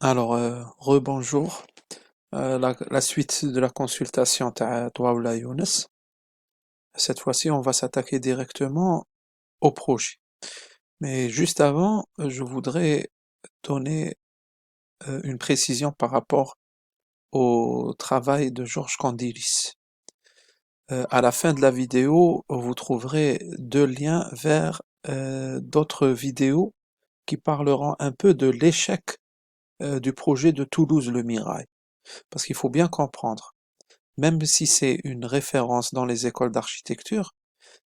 Alors, rebonjour. La suite de la consultation تاع Dwawla Younes. Cette fois-ci, on va s'attaquer directement au projet. Mais juste avant, je voudrais donner une précision par rapport au travail de Georges Candilis. À la fin de la vidéo, vous trouverez deux liens vers d'autres vidéos qui parleront un peu de l'échec du projet de Toulouse Le Mirail. Parce qu'il faut bien comprendre. Même si c'est une référence dans les écoles d'architecture,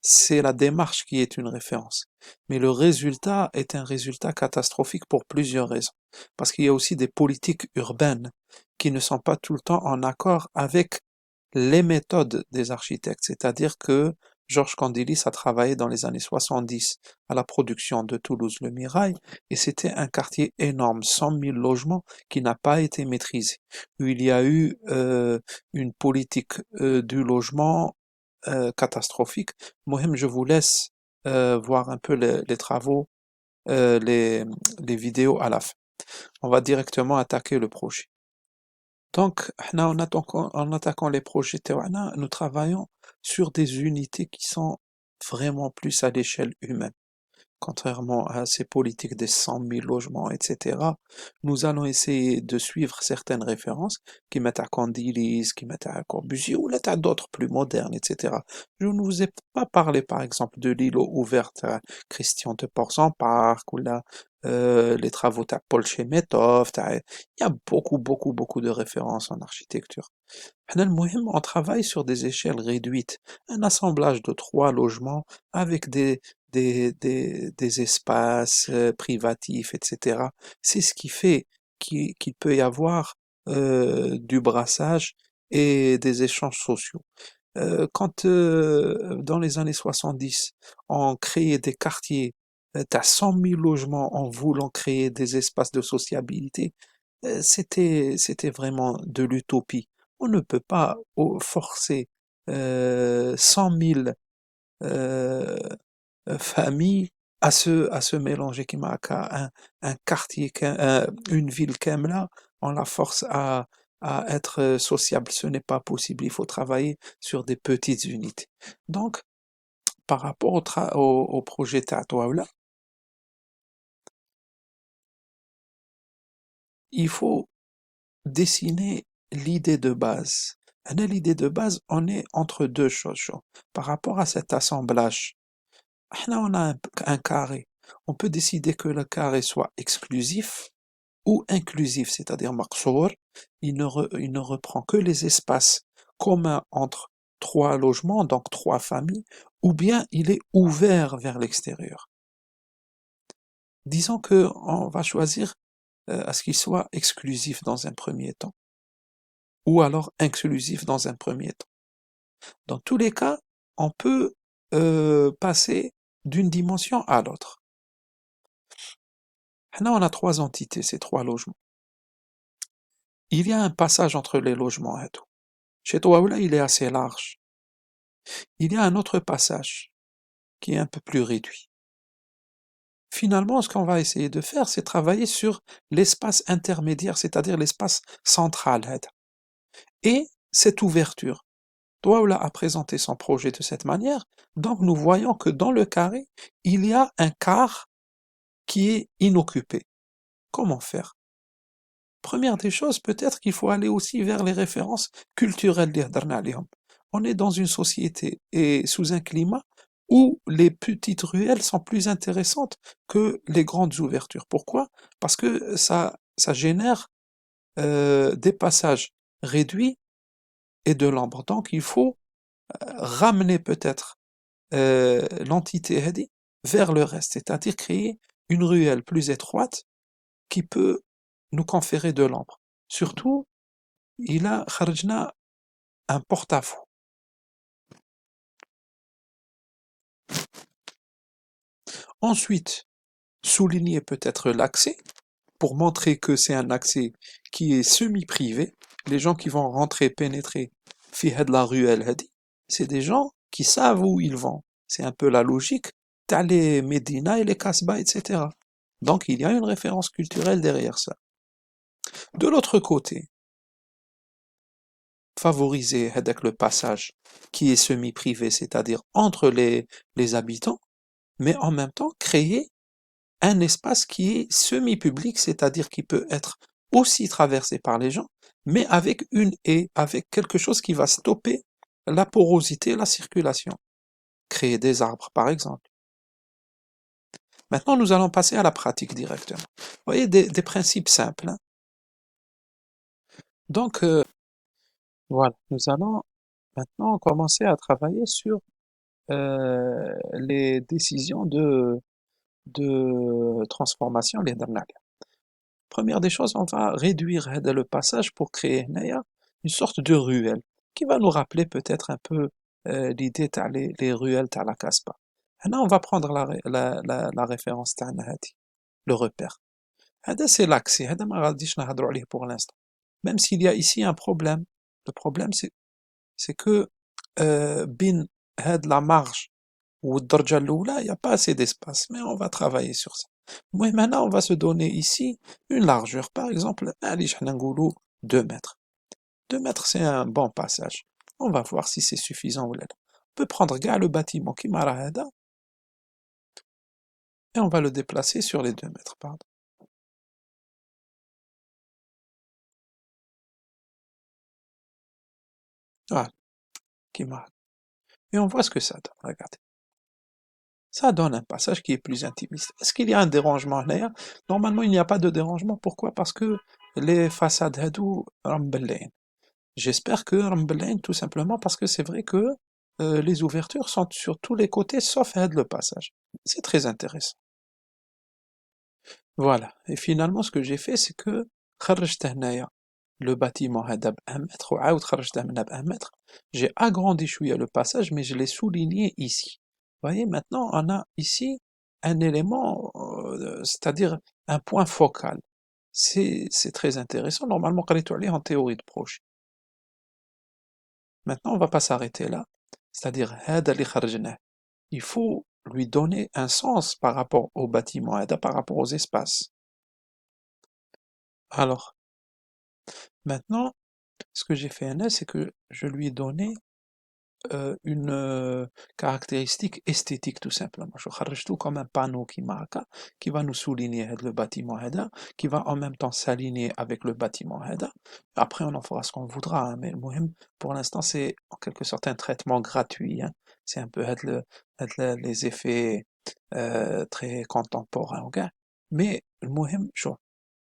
c'est la démarche qui est une référence. Mais le résultat est un résultat catastrophique pour plusieurs raisons. Parce qu'il y a aussi des politiques urbaines qui ne sont pas tout le temps en accord avec les méthodes des architectes. C'est-à-dire que Georges Candilis a travaillé dans les années 70 à la production de Toulouse Le Mirail et c'était un quartier énorme, 100 000 logements qui n'a pas été maîtrisé, où il y a eu une politique du logement catastrophique. Mohem, je vous laisse voir un peu les travaux, euh, les, les vidéos à la fin. On va directement attaquer le projet. Donc, حنا en attaquant les projets تاعنا, nous travaillons sur des unités qui sont vraiment plus à l'échelle humaine. Contrairement à ces politiques des 100 000 logements, etc., nous allons essayer de suivre certaines références qui mettent à Candilis, qui mettent à Corbusier ou là à d'autres plus modernes, etc. Je ne vous ai pas parlé, par exemple, de l'îlot ouverte à Christian de Portzamparc ou là les travaux de Paul Chemetov. Il y a beaucoup de références en architecture. حنا المهم, on travaille sur des échelles réduites, un assemblage de 3 logements avec des espaces privatifs, etc. C'est ce qui fait qu'il peut y avoir du brassage et des échanges sociaux. Quand dans les années 70, on créait des quartiers, t'as 100 000 logements en voulant créer des espaces de sociabilité, c'était vraiment de l'utopie. On ne peut pas forcer 100 000 euh, familles à se mélanger qui m'a un quartier, une ville là, on la force à être sociable. Ce n'est pas possible. Il faut travailler sur des petites unités. Donc, par rapport au projet Tatouaoula, il faut dessiner l'idée de base. L'idée de base, on est entre deux choses. Par rapport à cet assemblage, on a un carré. On peut décider que le carré soit exclusif ou inclusif, c'est-à-dire maqsour. Il ne reprend que les espaces communs entre 3 logements, donc 3 familles, ou bien il est ouvert vers l'extérieur. Disons que on va choisir à ce qu'il soit exclusif dans un premier temps, ou alors inclusif dans un premier temps. Dans tous les cas, on peut passer d'une dimension à l'autre. Là, on a 3 entités, ces 3 logements. Il y a un passage entre les logements et tout. Chez toi, là, il est assez large. Il y a un autre passage qui est un peu plus réduit. Finalement, ce qu'on va essayer de faire, c'est travailler sur l'espace intermédiaire, c'est-à-dire l'espace central. Et cette ouverture. Douaoula a présenté son projet de cette manière, donc nous voyons que dans le carré, il y a un quart qui est inoccupé. Comment faire? Première des choses, peut-être qu'il faut aller aussi vers les références culturelles. On est dans une société et sous un climat où les petites ruelles sont plus intéressantes que les grandes ouvertures. Pourquoi? Parce que ça génère des passages réduits et de l'ombre. Donc il faut ramener peut-être l'entité هذه vers le reste, c'est-à-dire créer une ruelle plus étroite qui peut nous conférer de l'ombre. Surtout, il a خرجنا un porte-à-faux. Ensuite, souligner peut-être l'accès pour montrer que c'est un accès qui est semi-privé. Les gens qui vont rentrer, pénétrer في هاد la ruelle هادي, c'est des gens qui savent où ils vont. C'est un peu la logique t'as les Médina et les Casbah, etc. Donc il y a une référence culturelle derrière ça. De l'autre côté, favoriser هذاك le passage qui est semi-privé, c'est-à-dire entre les habitants, mais en même temps créer un espace qui est semi-public, c'est-à-dire qui peut être aussi traversé par les gens, mais avec une haie, avec quelque chose qui va stopper la porosité, la circulation. Créer des arbres, par exemple. Maintenant, nous allons passer à la pratique directement. Vous voyez, des principes simples, hein. Donc, voilà, nous allons maintenant commencer à travailler sur les décisions de transformation, les dernières. Première des choses, on va réduire le passage pour créer une sorte de ruelle qui va nous rappeler peut-être un peu l'idée les ruelles à la Casbah. Maintenant, on va prendre la référence تاعنا هذه, le repère. هذا c'est l'axe, هذا ما غاديش نهضروا عليه pour l'instant. Même s'il y a ici un problème. Le problème c'est que بين هاد la marge والدرجة الأولى, il n'y a pas assez d'espace, mais on va travailler sur ça. المهم maintenant, on va se donner ici une largeur. Par exemple, معليش حنا نقولوا 2 mètres. 2 mètres, c'est un bon passage. On va voir si c'est suffisant ou là. On peut prendre gars le bâtiment qui rاه هذا et on va le déplacer sur les 2 mètres, pardon. Voilà, كيما هكا. Et on voit ce que ça donne, regardez. Ça donne un passage qui est plus intimiste. Est-ce qu'il y a un dérangement là? Normalement, il n'y a pas de dérangement. Pourquoi? Parce que les façades هادو راهم مبلعين. J'espère que راهم مبلعين tout simplement parce que c'est vrai que les ouvertures sont sur tous les côtés sauf le passage. C'est très intéressant. Voilà. Et finalement, ce que j'ai fait, c'est que خرجت هنايا le bâtiment هذا ب1 mètre وعاود خرجته منه ب1 mètre. J'ai agrandi شوية le passage, mais je l'ai souligné ici. Vous voyez, maintenant, on a ici un élément, c'est-à-dire un point focal. C'est très intéressant. Normalement, قريتو عليه en théorie de projet. Maintenant, on va pas s'arrêter là. C'est-à-dire, هذا اللي خرجناه, il faut lui donner un sens par rapport au bâtiment, هذا par rapport aux espaces. Alors, maintenant, ce que j'ai fait, c'est que je lui ai donné une caractéristique esthétique tout simplement. Je خرجت tout comme un panneau qui va nous souligner le bâtiment هذا, qui va en même temps s'aligner avec le bâtiment هذا. Après, on en fera ce qu'on voudra, hein, mais المهم, pour l'instant, c'est en quelque sorte un traitement gratuit, hein. C'est un peu les effets très contemporains, ok? Mais المهم, شوف,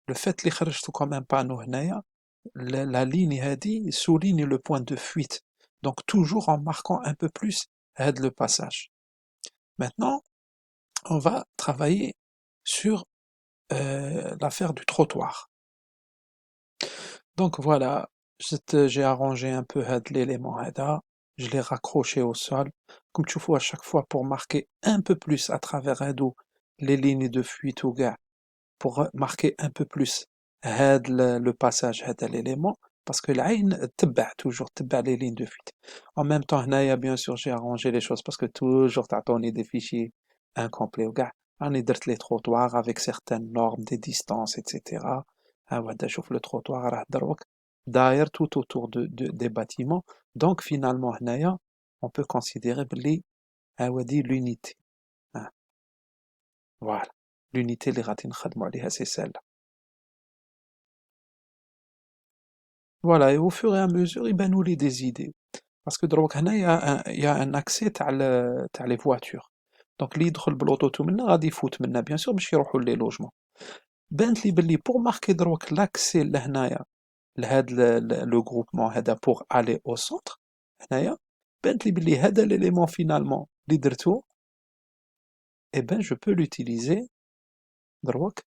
le fait اللي خرجته comme un panneau هنايا, la ligne هذه souligne le point de fuite. Donc toujours en marquant un peu plus aide le passage. Maintenant, on va travailler sur l'affaire du trottoir. Donc voilà, j'ai arrangé un peu l'élément هذا, je l'ai raccroché au sol. Comme tu vois à chaque fois pour marquer un peu plus à travers les lignes de fuite ou gars, pour marquer un peu plus le passage هذا l'élément, parce que العين تتبع toujours تتبع les lignes de fuite. En même temps هنايا bien sûr j'ai arrangé les choses parce que toujours تعطوني des fichiers incomplets وكاع. راني درت les trottoirs avec certaines normes des distances etc. ها هو هذا شوف le trottoir راه دروك داير tout autour des bâtiments. Donc finalement هنايا on peut considérer بلي ها هو دي l'unité. Voilà, l'unité اللي غادي نخدموا عليها c'est celle-là. Voilà, et au fur et à mesure, يبانوا لي des idées. Parce que دروك هنا il y a un accès تاع les voitures. Donc اللي يدخل بالأوتو منا غادي يفوت منا bien sûr باش يروحوا لي لوجمون. بانت لي بلي pour marquer دروك l'accès لهنايا لهاد لو groupement هذا pour aller au centre هنايا, بانت لي بلي هذا l'élément finalement اللي درتو, eh ben je peux l'utiliser دروك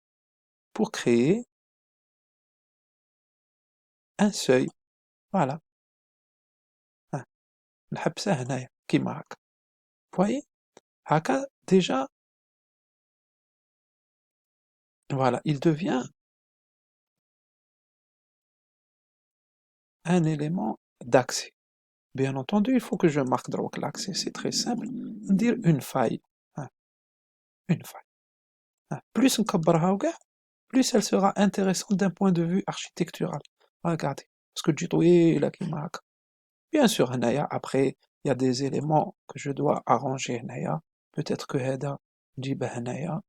pour créer un seuil. Voilà. نحبسه هنايا كيما هكا. Voyez, هكا déjà, voilà, il devient un élément d'accès. Bien entendu, il faut que je marque donc l'accès, c'est très simple. Dire une faille, hein, une faille. Hein. Plus نكبرها وكاع, plus elle sera intéressante d'un point de vue architectural. Regardez, parce que du طويلة كيما هكا. Bien sûr, هنايا, après, il y a des éléments que je dois arranger هنايا. Peut-être que هذا نجيبه هنايا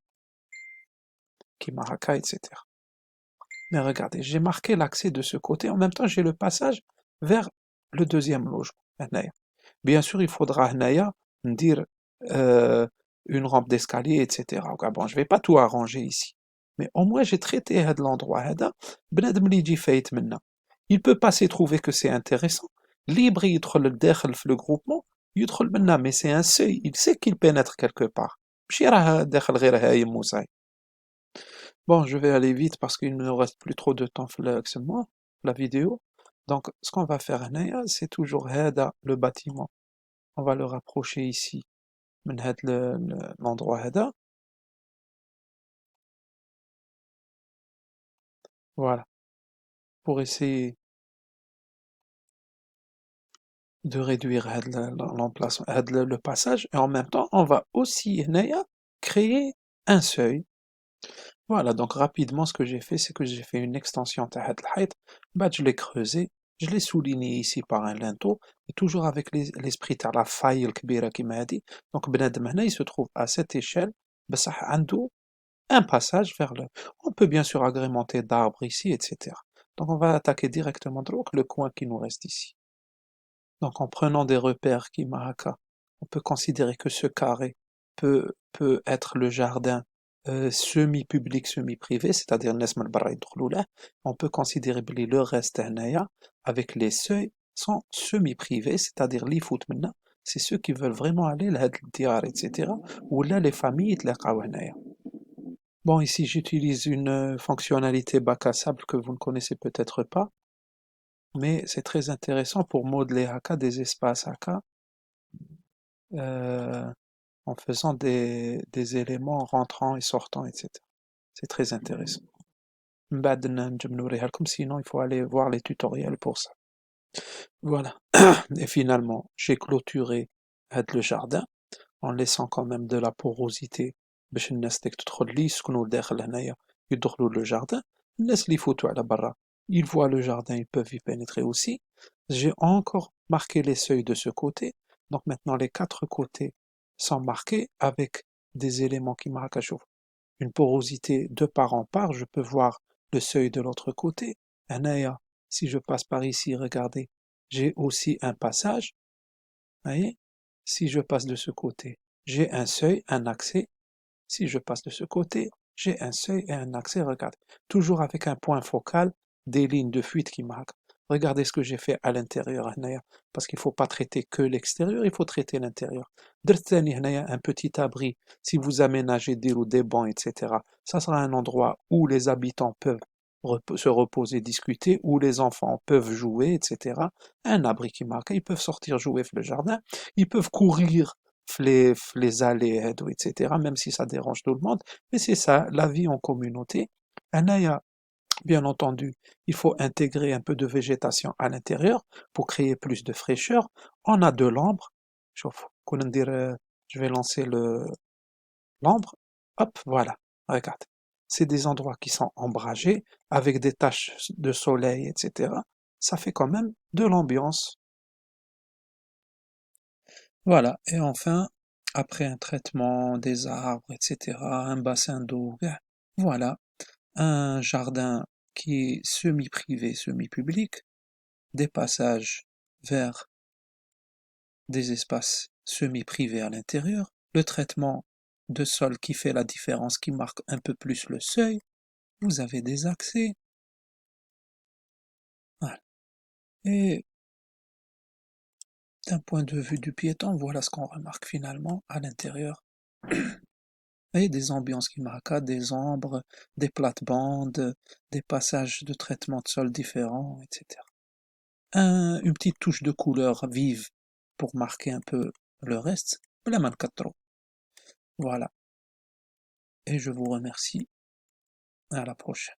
كيما هكا, etc. Mais regardez, j'ai marqué l'accès de ce côté, en même temps j'ai le passage vers le deuxième logement. هنايا. Bien sûr, il faudra هنايا ندير une rampe d'escalier, etc. Bon, je vais pas tout arranger ici. Mais au moins j'ai traité هذا l'endroit هذا بنادم اللي يجي فايت منا. Il peut passer trouver que c'est intéressant. Libre يدخل للداخل في le groupement, يدخل منا, mais c'est un seuil, il sait qu'il pénètre quelque part. ماشي راه داخل غير هايم وصاي. Bon, je vais aller vite parce qu'il ne nous reste plus trop de temps pour la vidéo. Donc, ce qu'on va faire هنايا, c'est toujours هذا le bâtiment. On va le rapprocher ici من هذا l'endroit هذا. Voilà, pour essayer de réduire هذا l'emplacement, هذا le passage, et en même temps, on va aussi هنايا créer un seuil. Voilà, donc rapidement, ce que j'ai fait, c'est que j'ai fait une extension تاع هذا الحيط, بعد je l'ai creusé, je l'ai souligné ici par un linteau, et toujours avec l'esprit تاع la faille الكبيرة كيما هذه. Donc بنادم هنا, il se trouve à cette échelle, بصح عنده un passage vers le... On peut bien sûr agrémenter d'arbres ici, etc. Donc on va attaquer directement le coin qui nous reste ici. Donc en prenant des repères qui marquent, on peut considérer que ce carré peut être le jardin semi-public, semi-privé, c'est-à-dire on peut considérer que le reste avec les seuils sont semi-privés, c'est-à-dire les foot maintenant, c'est ceux qui veulent vraiment aller là, etc. Ou là les familles Bon, ici j'utilise une fonctionnalité bac à sable que vous ne connaissez peut-être pas, mais c'est très intéressant pour modeler haka des espaces haka euh, en faisant des éléments rentrants et sortants, etc. C'est très intéressant. بعد نجم نوريها لكم, sinon il faut aller voir les tutoriels pour ça. Voilà. Et finalement, j'ai clôturé le jardin en laissant quand même de la porosité باش الناس ديك تدخل لي يسكنوا لداخل هنايا يدخلوا le jardin. الناس اللي يفوتوا على برا, ils voient le jardin, ils peuvent y pénétrer aussi. J'ai encore marqué les seuils de ce côté, donc maintenant les quatre côtés sont marqués avec des éléments qui marquent une porosité de part en part. Je peux voir le seuil de l'autre côté. هنايا, si je passe par ici, regardez, j'ai aussi un passage. Voyez, si je passe de ce côté, j'ai un seuil, un accès. Si je passe de ce côté, j'ai un seuil et un accès. Regardez, toujours avec un point focal, des lignes de fuite qui marquent. Regardez ce que j'ai fait à l'intérieur, parce qu'il ne faut pas traiter que l'extérieur, il faut traiter l'intérieur. Un petit abri, si vous aménagez des bancs, etc., ça sera un endroit où les habitants peuvent se reposer, discuter, où les enfants peuvent jouer, etc. Un abri qui marque, ils peuvent sortir jouer dans le jardin, ils peuvent courir les allées, etc., même si ça dérange tout le monde, mais c'est ça, la vie en communauté. Bien entendu, il faut intégrer un peu de végétation à l'intérieur pour créer plus de fraîcheur. On a de l'ambre. Je vais lancer l'ambre. Hop, voilà. Regarde. C'est des endroits qui sont ombragés avec des taches de soleil, etc. Ça fait quand même de l'ambiance. Voilà. Et enfin, après un traitement des arbres, etc., un bassin d'eau, voilà, un jardin qui est semi-privé, semi-public, des passages vers des espaces semi-privés à l'intérieur, le traitement de sol qui fait la différence, qui marque un peu plus le seuil, vous avez des accès. Voilà. Et d'un point de vue du piéton, voilà ce qu'on remarque finalement à l'intérieur. Et des ambiances qui marquent, des ombres, des plates-bandes, des passages de traitement de sol différents, etc. Une petite touche de couleur vive pour marquer un peu le reste. Voilà. Et je vous remercie. À la prochaine.